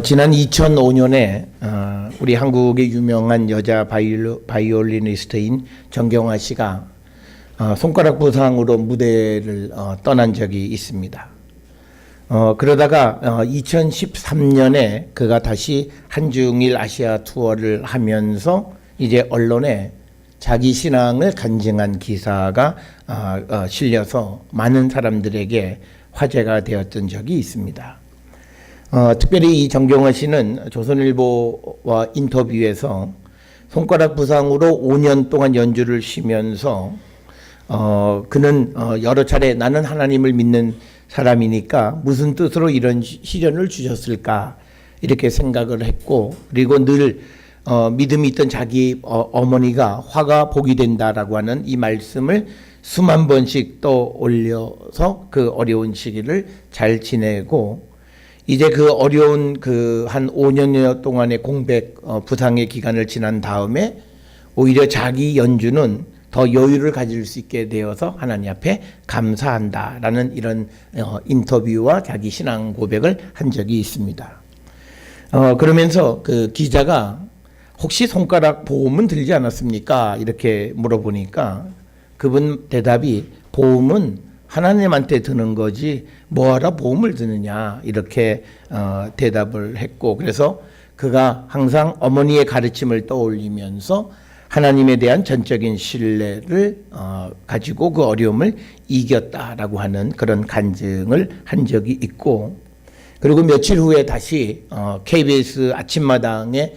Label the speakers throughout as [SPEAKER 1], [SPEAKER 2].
[SPEAKER 1] 지난 2005년에 우리 한국의 유명한 여자 바이올리니스트인 정경화 씨가 손가락 부상으로 무대를 떠난 적이 있습니다. 그러다가 2013년에 그가 다시 한중일 아시아 투어를 하면서 이제 언론에 자기 신앙을 간증한 기사가 실려서 많은 사람들에게 화제가 되었던 적이 있습니다. 특별히 이 정경화 씨는 조선일보와 인터뷰에서 손가락 부상으로 5년 동안 연주를 쉬면서 그는 여러 차례 나는 하나님을 믿는 사람이니까 무슨 뜻으로 이런 시련을 주셨을까 이렇게 생각을 했고, 그리고 늘 믿음이 있던 자기 어머니가 화가 복이 된다라고 하는 이 말씀을 수만 번씩 떠올려서 그 어려운 시기를 잘 지내고, 이제 그 어려운 그 한 5년여 동안의 공백 부상의 기간을 지난 다음에 오히려 자기 연주는 더 여유를 가질 수 있게 되어서 하나님 앞에 감사한다라는 이런 인터뷰와 자기 신앙 고백을 한 적이 있습니다. 그러면서 그 기자가 혹시 손가락 보험은 들지 않았습니까? 이렇게 물어보니까 그분 대답이 보험은 하나님한테 드는 거지 뭐하러 보험을 드느냐 이렇게 대답을 했고, 그래서 그가 항상 어머니의 가르침을 떠올리면서 하나님에 대한 전적인 신뢰를 가지고 그 어려움을 이겼다라고 하는 그런 간증을 한 적이 있고, 그리고 며칠 후에 다시 KBS 아침마당에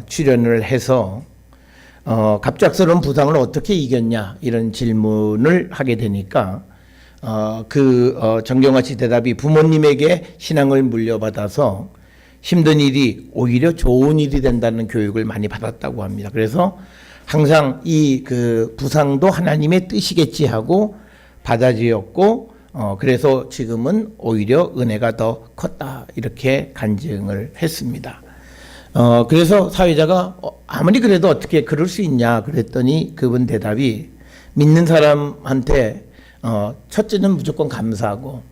[SPEAKER 1] 출연을 해서 갑작스러운 부상을 어떻게 이겼냐 이런 질문을 하게 되니까 정경화 씨 대답이 부모님에게 신앙을 물려받아서 힘든 일이 오히려 좋은 일이 된다는 교육을 많이 받았다고 합니다. 그래서 항상 이 그 부상도 하나님의 뜻이겠지 하고 받아들였고, 그래서 지금은 오히려 은혜가 더 컸다 이렇게 간증을 했습니다. 그래서 사회자가 아무리 그래도 어떻게 그럴 수 있냐 그랬더니 그분 대답이 믿는 사람한테 첫째는 무조건 감사하고,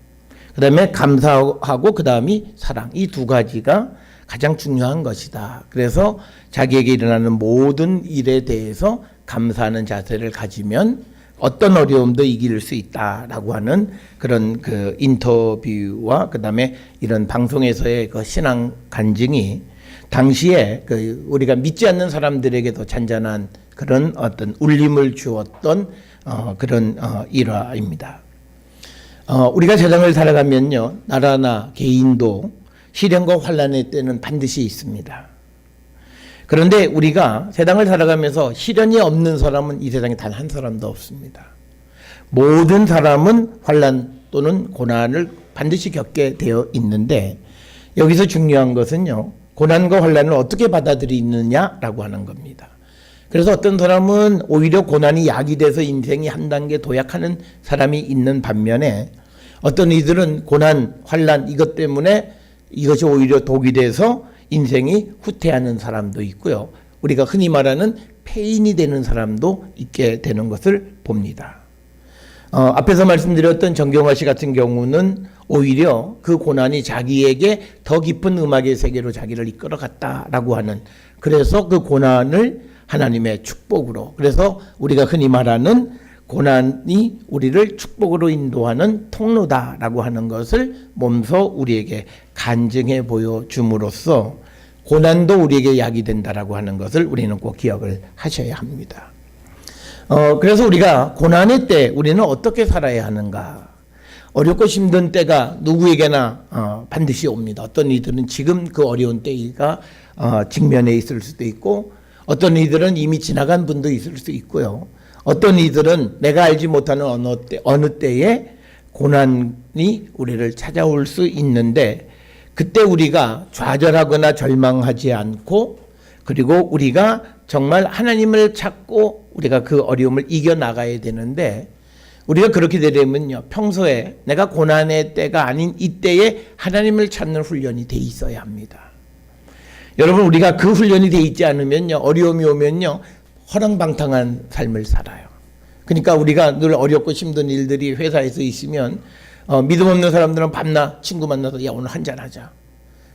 [SPEAKER 1] 그 다음에 감사하고 그 다음이 사랑, 이 두 가지가 가장 중요한 것이다. 그래서 자기에게 일어나는 모든 일에 대해서 감사하는 자세를 가지면 어떤 어려움도 이길 수 있다라고 하는 그런 그 인터뷰와 그 다음에 이런 방송에서의 그 신앙 간증이 당시에 그 우리가 믿지 않는 사람들에게도 잔잔한 그런 어떤 울림을 주었던 그런 일화입니다. 우리가 세상을 살아가면요, 나라나 개인도 시련과 환난의 때는 반드시 있습니다. 그런데 우리가 세상을 살아가면서 시련이 없는 사람은 이 세상에 단 한 사람도 없습니다. 모든 사람은 환난 또는 고난을 반드시 겪게 되어 있는데, 여기서 중요한 것은요, 고난과 환난을 어떻게 받아들이느냐라고 하는 겁니다. 그래서 어떤 사람은 오히려 고난이 약이 돼서 인생이 한 단계 도약하는 사람이 있는 반면에, 어떤 이들은 고난, 환난 이것 때문에 이것이 오히려 독이 돼서 인생이 후퇴하는 사람도 있고요. 우리가 흔히 말하는 폐인이 되는 사람도 있게 되는 것을 봅니다. 앞에서 말씀드렸던 정경화 씨 같은 경우는 오히려 그 고난이 자기에게 더 깊은 음악의 세계로 자기를 이끌어갔다라고 하는, 그래서 그 고난을 하나님의 축복으로, 그래서 우리가 흔히 말하는 고난이 우리를 축복으로 인도하는 통로다라고 하는 것을 몸소 우리에게 간증해 보여줌으로써 고난도 우리에게 약이 된다라고 하는 것을 우리는 꼭 기억을 하셔야 합니다. 그래서 우리가 고난의 때 우리는 어떻게 살아야 하는가? 어렵고 힘든 때가 누구에게나 반드시 옵니다. 어떤 이들은 지금 그 어려운 때가 직면해 있을 수도 있고, 어떤 이들은 이미 지나간 분도 있을 수 있고요. 어떤 이들은 내가 알지 못하는 어느 때에 고난이 우리를 찾아올 수 있는데, 그때 우리가 좌절하거나 절망하지 않고, 그리고 우리가 정말 하나님을 찾고 우리가 그 어려움을 이겨나가야 되는데, 우리가 그렇게 되려면요, 평소에 내가 고난의 때가 아닌 이때에 하나님을 찾는 훈련이 돼 있어야 합니다. 여러분, 우리가 그 훈련이 돼 있지 않으면요, 어려움이 오면요, 허랑방탕한 삶을 살아요. 그러니까 우리가 늘 어렵고 힘든 일들이 회사에서 있으면 믿음 없는 사람들은 밤낮 친구 만나서 야 오늘 한잔하자.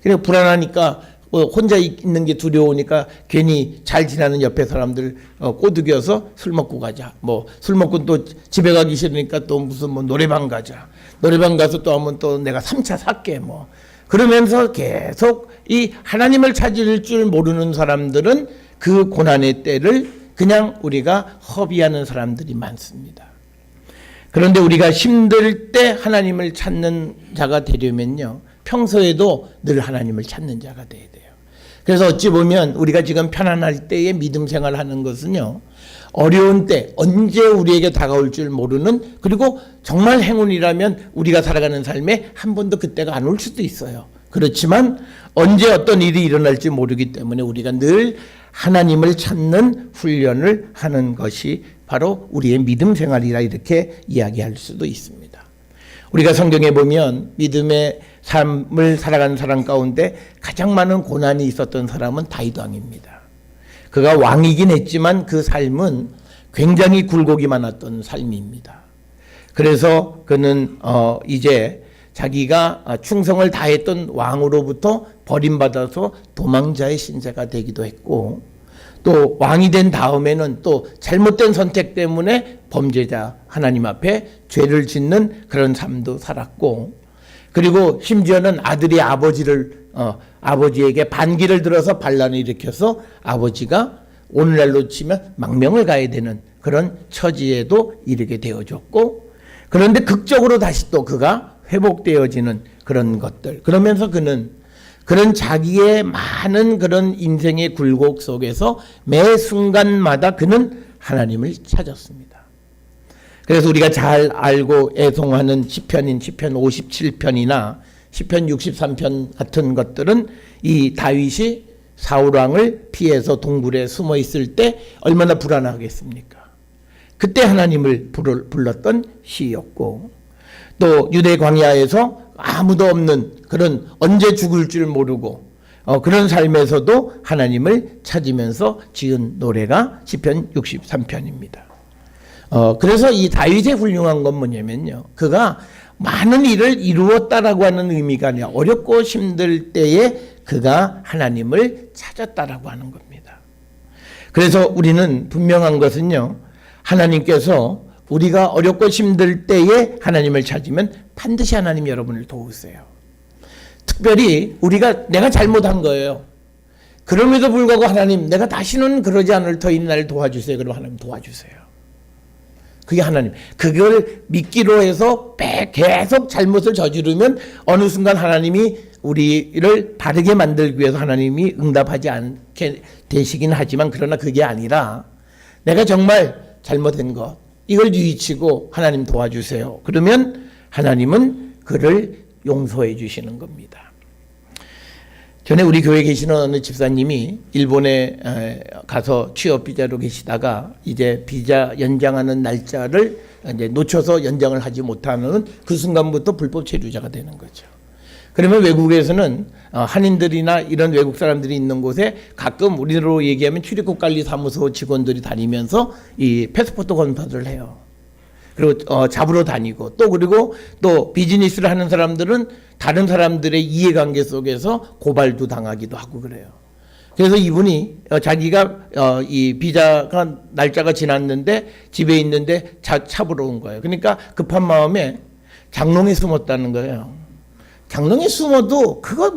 [SPEAKER 1] 그래서 불안하니까 혼자 있는 게 두려우니까 괜히 잘 지나는 옆에 사람들 꼬드겨서 술 먹고 가자. 뭐 술 먹고 또 집에 가기 싫으니까 또 무슨 뭐 노래방 가자. 노래방 가서 또 하면 또 내가 3차 살게 뭐. 그러면서 계속 이 하나님을 찾을 줄 모르는 사람들은 그 고난의 때를 그냥 우리가 허비하는 사람들이 많습니다. 그런데 우리가 힘들 때 하나님을 찾는 자가 되려면요, 평소에도 늘 하나님을 찾는 자가 돼야 돼요. 그래서 어찌 보면 우리가 지금 편안할 때에 믿음 생활하는 것은요, 어려운 때 언제 우리에게 다가올 줄 모르는, 그리고 정말 행운이라면 우리가 살아가는 삶에 한 번도 그때가 안 올 수도 있어요. 그렇지만 언제 어떤 일이 일어날지 모르기 때문에 우리가 늘 하나님을 찾는 훈련을 하는 것이 바로 우리의 믿음 생활이라 이렇게 이야기할 수도 있습니다. 우리가 성경에 보면 믿음의 삶을 살아가는 사람 가운데 가장 많은 고난이 있었던 사람은 다윗 왕입니다. 그가 왕이긴 했지만 그 삶은 굉장히 굴곡이 많았던 삶입니다. 그래서 그는 이제 자기가 충성을 다했던 왕으로부터 버림받아서 도망자의 신세가 되기도 했고, 또 왕이 된 다음에는 또 잘못된 선택 때문에 범죄자 하나님 앞에 죄를 짓는 그런 삶도 살았고, 그리고 심지어는 아들이 아버지에게 반기를 들어서 반란을 일으켜서 아버지가 오늘날로 치면 망명을 가야 되는 그런 처지에도 이르게 되어졌고, 그런데 극적으로 다시 또 그가 회복되어지는 그런 것들. 그러면서 그는 그런 자기의 많은 그런 인생의 굴곡 속에서 매 순간마다 그는 하나님을 찾았습니다. 그래서 우리가 잘 알고 애송하는 시편인 시편 57편이나 시편 63편 같은 것들은 이 다윗이 사울왕을 피해서 동굴에 숨어 있을 때 얼마나 불안하겠습니까? 그때 하나님을 불렀던 시였고, 또 유대 광야에서 아무도 없는 그런 언제 죽을 줄 모르고 그런 삶에서도 하나님을 찾으면서 지은 노래가 시편 63편입니다. 그래서 이 다윗의 훌륭한 건 뭐냐면요, 그가 많은 일을 이루었다라고 하는 의미가 아니라 어렵고 힘들 때에 그가 하나님을 찾았다라고 하는 겁니다. 그래서 우리는 분명한 것은요, 하나님께서 우리가 어렵고 힘들 때에 하나님을 찾으면 반드시 하나님 여러분을 도우세요. 특별히 내가 잘못한 거예요. 그럼에도 불구하고 하나님, 내가 다시는 그러지 않을 터이니 나를 도와주세요. 그럼 하나님 도와주세요. 그게 하나님. 그걸 믿기로 해서 계속 잘못을 저지르면 어느 순간 하나님이 우리를 바르게 만들기 위해서 하나님이 응답하지 않게 되시긴 하지만, 그러나 그게 아니라 내가 정말 잘못된 것, 이걸 뉘우치고 하나님 도와주세요. 그러면 하나님은 그를 용서해 주시는 겁니다. 전에 우리 교회에 계시는 어느 집사님이 일본에 가서 취업 비자로 계시다가 이제 비자 연장하는 날짜를 이제 놓쳐서 연장을 하지 못하는 그 순간부터 불법 체류자가 되는 거죠. 그러면 외국에서는 한인들이나 이런 외국 사람들이 있는 곳에 가끔 우리로 얘기하면 출입국 관리 사무소 직원들이 다니면서 이 패스포트 검사를 해요. 그리고 잡으러 다니고, 그리고 또 비즈니스를 하는 사람들은 다른 사람들의 이해관계 속에서 고발도 당하기도 하고 그래요. 그래서 이분이 자기가 이 비자가 날짜가 지났는데 집에 있는데 잡으러 온 거예요. 그러니까 급한 마음에 장롱에 숨었다는 거예요. 장롱에 숨어도 그거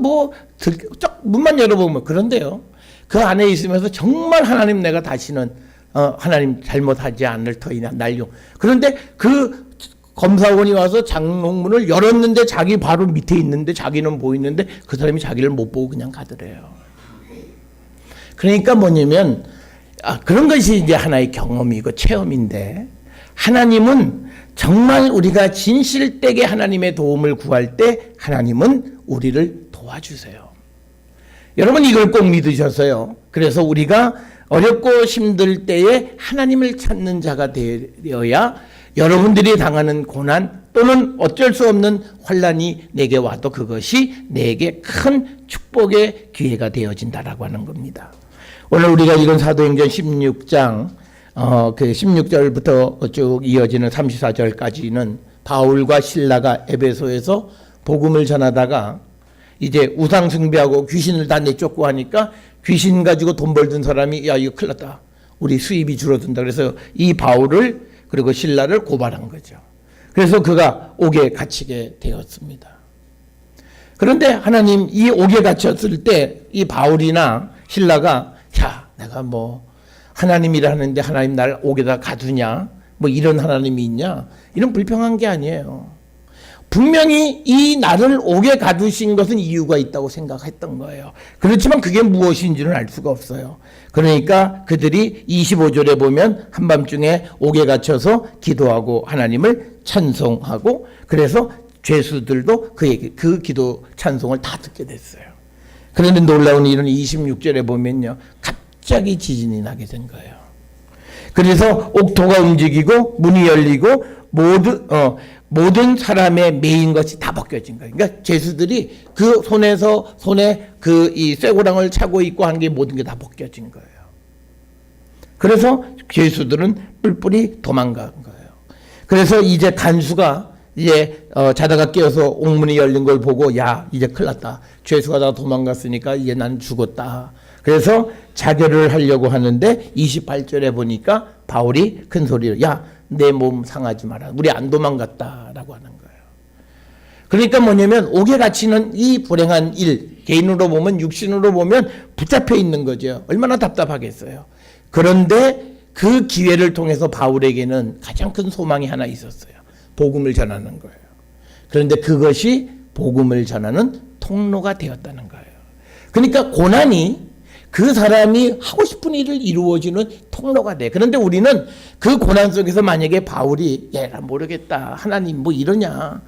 [SPEAKER 1] 문만 열어보면 그런데요, 그 안에 있으면서 정말 하나님, 내가 다시는 하나님 잘못하지 않을 터이나 날용. 그런데 그 검사원이 와서 장롱문을 열었는데 자기 바로 밑에 있는데 자기는 보이는데 그 사람이 자기를 못 보고 그냥 가더래요. 그러니까 뭐냐면 그런 것이 이제 하나의 경험이고 체험인데, 하나님은 정말 우리가 진실되게 하나님의 도움을 구할 때 하나님은 우리를 도와주세요. 여러분, 이걸 꼭 믿으셔서요. 그래서 우리가 어렵고 힘들 때에 하나님을 찾는 자가 되어야 여러분들이 당하는 고난 또는 어쩔 수 없는 환난이 내게 와도 그것이 내게 큰 축복의 기회가 되어진다라고 하는 겁니다. 오늘 우리가 읽은 사도행전 16장 그 16절부터 쭉 이어지는 34절까지는 바울과 실라가 에베소에서 복음을 전하다가 이제 우상 숭배하고 귀신을 다 내쫓고 하니까 귀신 가지고 돈 벌던 사람이 야 이거 큰일 났다. 우리 수입이 줄어든다. 그래서 이 바울을 그리고 실라를 고발한 거죠. 그래서 그가 옥에 갇히게 되었습니다. 그런데 하나님 이 옥에 갇혔을 때 이 바울이나 실라가 야 내가 뭐 하나님이라 하는데 하나님 날 옥에다 가두냐 뭐 이런 하나님이 있냐 이런 불평한 게 아니에요. 분명히 이 나를 옥에 가두신 것은 이유가 있다고 생각했던 거예요. 그렇지만 그게 무엇인지는 알 수가 없어요. 그러니까 그들이 25절에 보면 한밤중에 옥에 갇혀서 기도하고 하나님을 찬송하고 그래서 죄수들도 그 기도 찬송을 다 듣게 됐어요. 그런데 놀라운 일은 26절에 보면요. 갑자기 지진이 나게 된 거예요. 그래서 옥토가 움직이고 문이 열리고 모든 사람의 매인 것이 다 벗겨진 거예요. 그러니까 죄수들이 그 손에 그 이 쇠고랑을 차고 있고 한 게 모든 게 다 벗겨진 거예요. 그래서 죄수들은 뿔뿔이 도망간 거예요. 그래서 이제 간수가 이제 자다가 깨어서 옥문이 열린 걸 보고 야 이제 큰일 났다. 죄수가 다 도망갔으니까 이제 난 죽었다. 그래서 자결을 하려고 하는데 28절에 보니까 바울이 큰 소리로 야 내 몸 상하지 마라. 우리 안 도망갔다라고 하는 거예요. 그러니까 뭐냐면 옥에 갇히는 이 불행한 일 개인으로 보면 육신으로 보면 붙잡혀 있는 거죠. 얼마나 답답하겠어요. 그런데 그 기회를 통해서 바울에게는 가장 큰 소망이 하나 있었어요. 복음을 전하는 거예요. 그런데 그것이 복음을 전하는 통로가 되었다는 거예요. 그러니까 고난이 그 사람이 하고 싶은 일을 이루어지는 통로가 돼. 그런데 우리는 그 고난 속에서 만약에 바울이 야 모르겠다. 하나님 뭐 이러냐.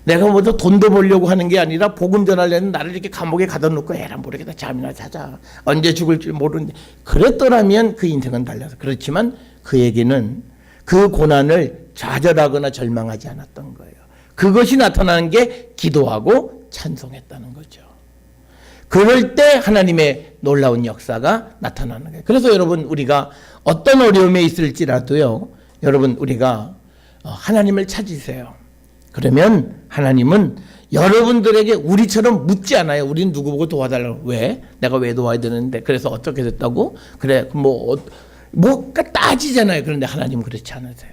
[SPEAKER 1] 내가 뭐더 돈도 벌려고 하는 게 아니라 복음 전하려는 나를 이렇게 감옥에 가둬놓고 에라 모르겠다. 잠이나 자자. 언제 죽을지 모르는데. 그랬더라면 그 인생은 달라서. 그렇지만 그에게는 그 고난을 좌절하거나 절망하지 않았던 거예요. 그것이 나타나는 게 기도하고 찬송했다는 거죠. 그럴 때 하나님의 놀라운 역사가 나타나는 거예요. 그래서 여러분 우리가 어떤 어려움에 있을지라도요. 여러분 우리가 하나님을 찾으세요. 그러면 하나님은 여러분들에게 우리처럼 묻지 않아요. 우리는 누구 보고 도와달라고. 왜? 내가 왜 도와야 되는데 그래서 어떻게 됐다고? 그래 뭐가 따지잖아요. 그런데 하나님은 그렇지 않으세요.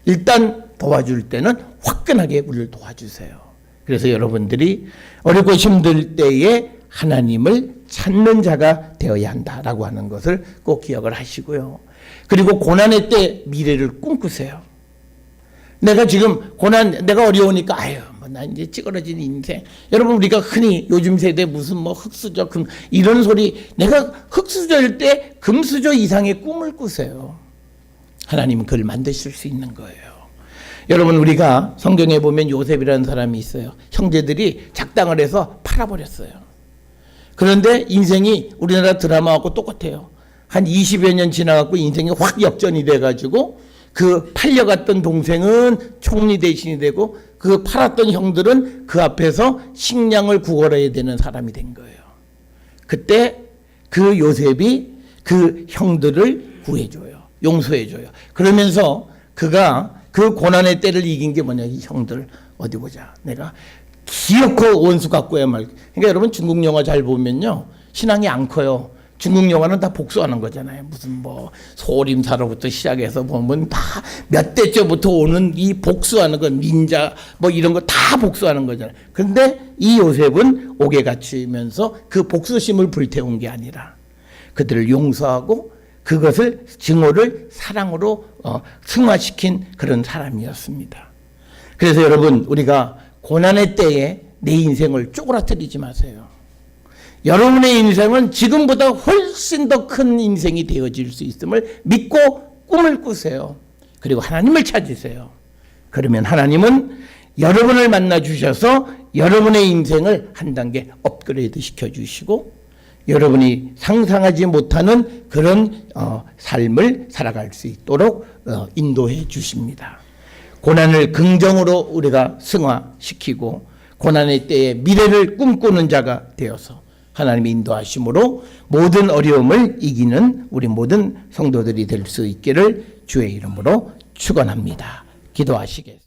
[SPEAKER 1] 일단 도와줄 때는 화끈하게 우리를 도와주세요. 그래서 여러분들이 어렵고 힘들 때에 하나님을 찾는 자가 되어야 한다라고 하는 것을 꼭 기억을 하시고요. 그리고 고난의 때 미래를 꿈꾸세요. 내가 지금 내가 어려우니까 나 이제 찌그러진 인생. 여러분 우리가 흔히 요즘 세대 무슨 흙수저 금 이런 소리 내가 흙수저일 때 금수저 이상의 꿈을 꾸세요. 하나님은 그걸 만드실 수 있는 거예요. 여러분 우리가 성경에 보면 요셉이라는 사람이 있어요. 형제들이 작당을 해서 팔아버렸어요. 그런데 인생이 우리나라 드라마하고 똑같아요. 한 20여 년 지나갖고 인생이 확 역전이 돼가지고 그 팔려갔던 동생은 총리 대신이 되고 그 팔았던 형들은 그 앞에서 식량을 구걸해야 되는 사람이 된 거예요. 그때 그 요셉이 그 형들을 구해줘요. 용서해줘요. 그러면서 그가 그 고난의 때를 이긴 게 뭐냐. 이 형들 어디 보자. 내가 기어코 원수 갖고 해야 말. 그러니까 여러분 중국 영화 잘 보면요. 신앙이 안 커요. 중국 영화는 다 복수하는 거잖아요. 무슨 소림사로부터 시작해서 보면 다 몇 대째부터 오는 이 복수하는 거 민자 이런 거 다 복수하는 거잖아요. 그런데 이 요셉은 옥에 갇히면서 그 복수심을 불태운 게 아니라 그들을 용서하고 그것을 증오를 사랑으로 승화시킨 그런 사람이었습니다. 그래서 여러분 우리가 고난의 때에 내 인생을 쪼그라뜨리지 마세요. 여러분의 인생은 지금보다 훨씬 더 큰 인생이 되어질 수 있음을 믿고 꿈을 꾸세요. 그리고 하나님을 찾으세요. 그러면 하나님은 여러분을 만나 주셔서 여러분의 인생을 한 단계 업그레이드 시켜주시고 여러분이 상상하지 못하는 그런 삶을 살아갈 수 있도록 인도해 주십니다. 고난을 긍정으로 우리가 승화시키고 고난의 때에 미래를 꿈꾸는 자가 되어서 하나님의 인도하심으로 모든 어려움을 이기는 우리 모든 성도들이 될 수 있기를 주의 이름으로 축원합니다. 기도하시겠습니다.